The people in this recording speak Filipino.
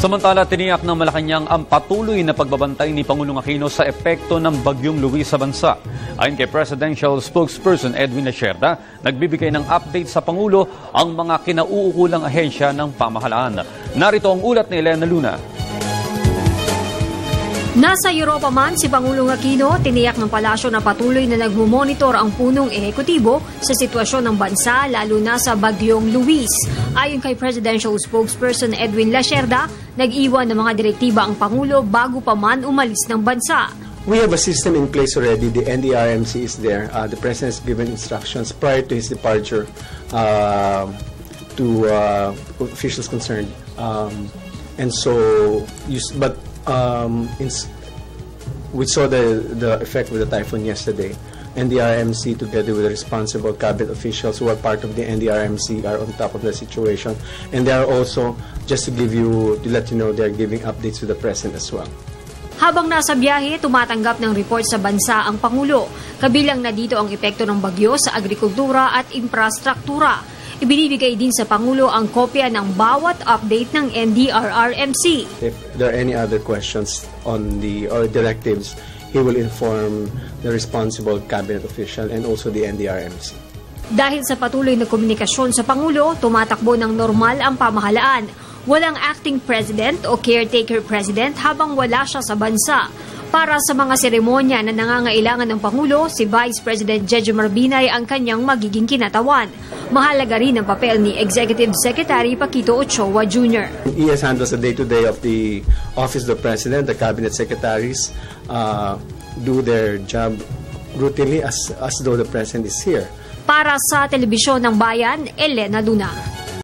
Samantala, tiniyak ng Malacanang ang patuloy na pagbabantay ni Pangulong Aquino sa epekto ng Bagyong Luis sa bansa. Ayon kay Presidential Spokesperson Edwin Lacerda, nagbibigay ng update sa Pangulo ang mga kinauukulang ahensya ng pamahalaan. Narito ang ulat ni Elena Luna. Nasa Europa man si Pangulong Aquino, tiniyak ng palasyo na patuloy na nagmumonitor ang punong ehekutibo sa sitwasyon ng bansa lalo na sa Bagyong Luis. Ayon kay Presidential Spokesperson Edwin Lacerda, nag-iwan ng mga direktiba ang Pangulo bago pa man umalis ng bansa. We have a system in place already. The NDRMC is there. The President has given instructions prior to his departure to officials concerned. We saw the effect with the typhoon yesterday. NDRMC, together with the responsible cabinet officials who are part of the NDRMC, are on top of the situation. And they are also, just to let you know, they are giving updates to the President as well. Habang nasa biyahe, tumatanggap ng report sa bansa ang Pangulo. Kabilang na dito ang epekto ng bagyo sa agrikultura at infrastruktura. Ibinibigay din sa Pangulo ang kopya ng bawat update ng NDRRMC. If there are any other questions on or directives, he will inform the responsible cabinet official and also the NDRRMC. Dahil sa patuloy na komunikasyon sa Pangulo, tumatakbo ng normal ang pamahalaan. Walang acting president o caretaker president habang wala siya sa bansa. Para sa mga seremonya na nangangailangan ng Pangulo, si Vice President Jejomar Binay ang kanyang magiging kinatawan. Mahalaga rin ang papel ni Executive Secretary Paquito Ochoa Jr. ES handles the day-to-day of the Office of the President. The Cabinet Secretaries do their job routinely as though the President is here. Para sa Telebisyon ng Bayan, Elena Luna.